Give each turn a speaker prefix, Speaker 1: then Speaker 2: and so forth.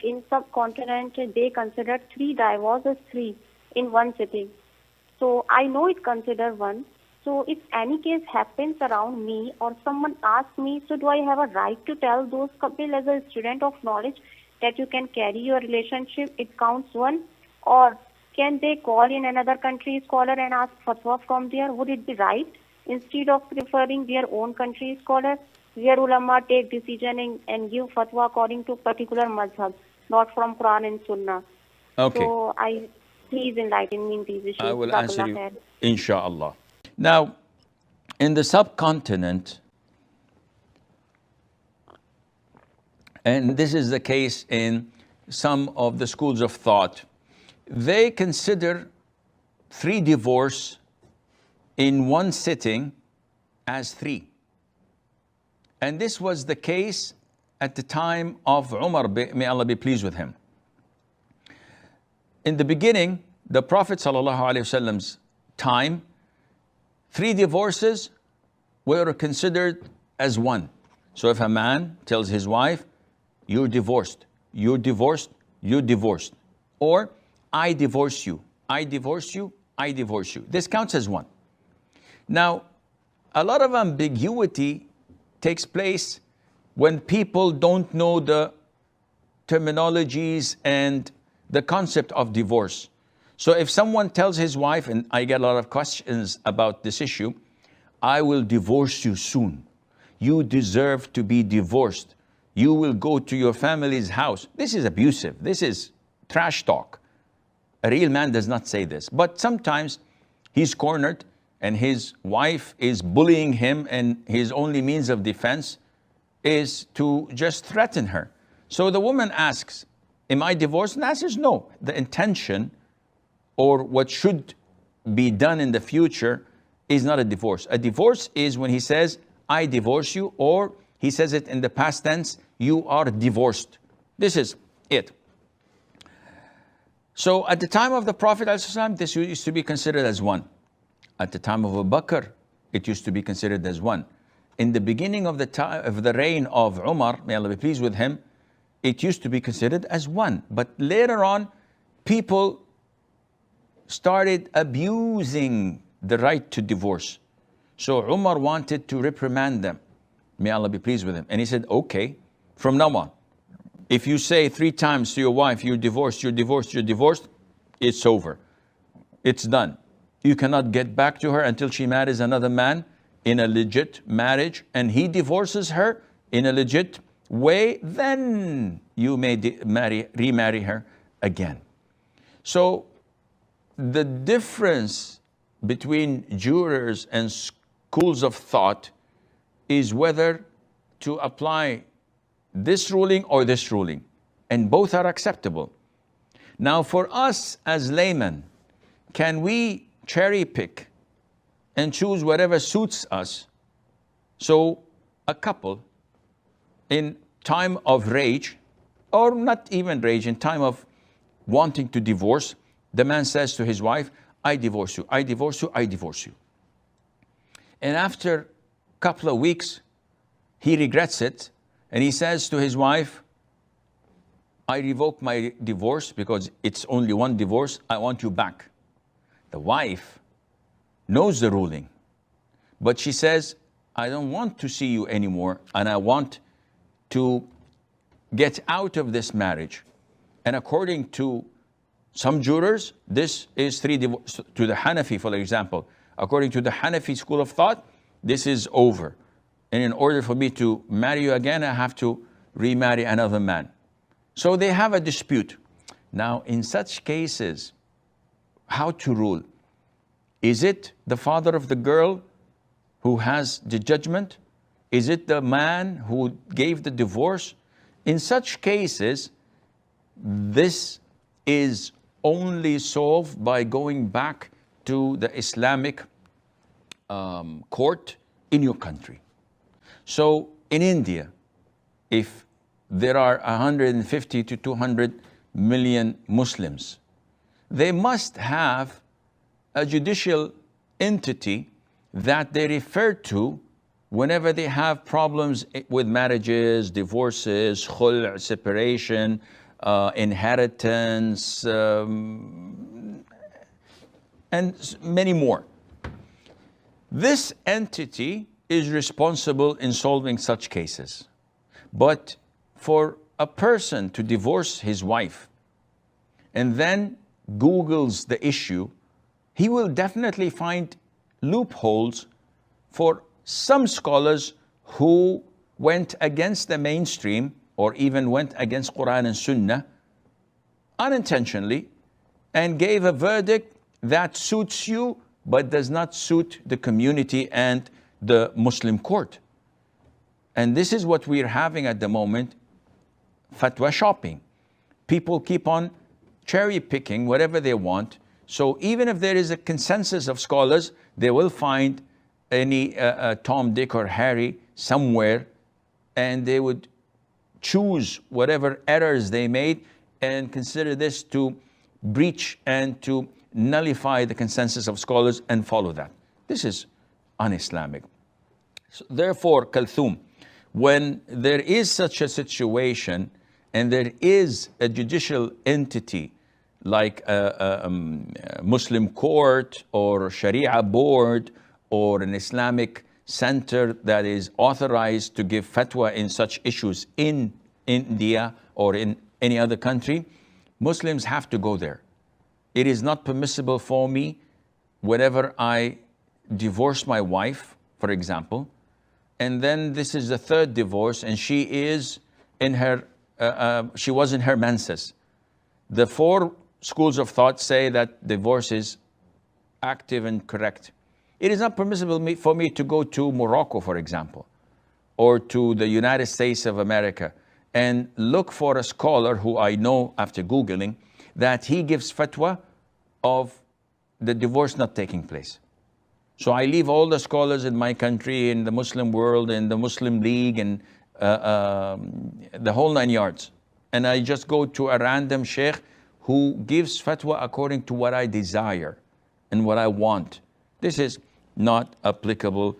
Speaker 1: in subcontinent they consider 3 divorces, 3 in one sitting. So I know it consider one. So if any case happens around me or someone asks me, so do I have a right to tell those couple as a student of knowledge that you can carry your relationship, it counts one? Or can they call in another country's scholar and ask fatwa from there? Would it be right instead of preferring their own country's scholar, where ulama take decision and give fatwa according to particular mazhab, not from Quran and Sunnah?
Speaker 2: Okay.
Speaker 1: So please enlighten me in these issues.
Speaker 2: I will answer you,
Speaker 1: Khair.
Speaker 2: inshallah. Now, in the subcontinent, and this is the case in some of the schools of thought, they consider 3 divorce in one sitting as 3. And this was the case at the time of Umar, may Allah be pleased with him. In the beginning, the Prophet ﷺ's time, 3 divorces were considered as one. So if a man tells his wife, you're divorced, you're divorced, you're divorced, or I divorce you, I divorce you, I divorce you, this counts as one. Now, a lot of ambiguity takes place when people don't know the terminologies and the concept of divorce. So if someone tells his wife, and I get a lot of questions about this issue, I will divorce you soon. You deserve to be divorced. You will go to your family's house. This is abusive. This is trash talk. A real man does not say this. But sometimes he's cornered and his wife is bullying him, and his only means of defense is to just threaten her. So the woman asks, am I divorced? And the answer is no. The intention or what should be done in the future is not a divorce. A divorce is when he says, I divorce you, or he says it in the past tense, you are divorced. This is it. So at the time of the Prophet ﷺ, this used to be considered as one. At the time of Abu Bakr, it used to be considered as one. In the beginning of the time of the reign of Umar, may Allah be pleased with him, it used to be considered as one. But later on, people started abusing the right to divorce. So Umar wanted to reprimand them. May Allah be pleased with him. And he said, okay, from now on, if you say 3 times to your wife, you're divorced, you're divorced, you're divorced, it's over. It's done. You cannot get back to her until she marries another man in a legit marriage, and he divorces her in a legit way, then you may remarry her again. So the difference between jurors and schools of thought is whether to apply this ruling or this ruling, and both are acceptable. Now for us as laymen, can we cherry pick and choose whatever suits us? So a couple in time of rage, or not even rage, in time of wanting to divorce, the man says to his wife, I divorce you, I divorce you, I divorce you. And after a couple of weeks, he regrets it, and he says to his wife, I revoke my divorce because it's only one divorce, I want you back. The wife knows the ruling, but she says, I don't want to see you anymore, and I want to get out of this marriage. And according to some jurors, this is 3 divorces. To the Hanafi, for example, according to the Hanafi school of thought, this is over. And in order for me to marry you again, I have to remarry another man. So they have a dispute. Now, in such cases, how to rule? Is it the father of the girl who has the judgment? Is it the man who gave the divorce? In such cases, this is only solved by going back to the Islamic court in your country. So in India, if there are 150 to 200 million Muslims, they must have a judicial entity that they refer to whenever they have problems with marriages, divorces, khul', separation, inheritance, and many more. This entity is responsible in solving such cases. But for a person to divorce his wife and then Googles the issue, he will definitely find loopholes for some scholars who went against the mainstream or even went against Quran and Sunnah unintentionally and gave a verdict that suits you but does not suit the community and the Muslim court. And this is what we're having at the moment, fatwa shopping. People keep on cherry picking whatever they want. So even if there is a consensus of scholars, they will find any Tom, Dick or Harry somewhere, and they would choose whatever errors they made and consider this to breach and to nullify the consensus of scholars and follow that. This is un-Islamic. So therefore, Kalthum, when there is such a situation and there is a judicial entity like a Muslim court or Sharia board or an Islamic center that is authorized to give fatwa in such issues in India or in any other country, Muslims have to go there. It is not permissible for me, whenever I divorce my wife, for example, and then this is the third divorce and she is in her, she was in her menses. The four schools of thought say that divorce is active and correct. It is not permissible for me to go to Morocco, for example, or to the United States of America and look for a scholar who I know after Googling that he gives fatwa of the divorce not taking place. So I leave all the scholars in my country, in the Muslim world, in the Muslim League, and the whole 9 yards. And I just go to a random sheikh who gives fatwa according to what I desire and what I want. This is not applicable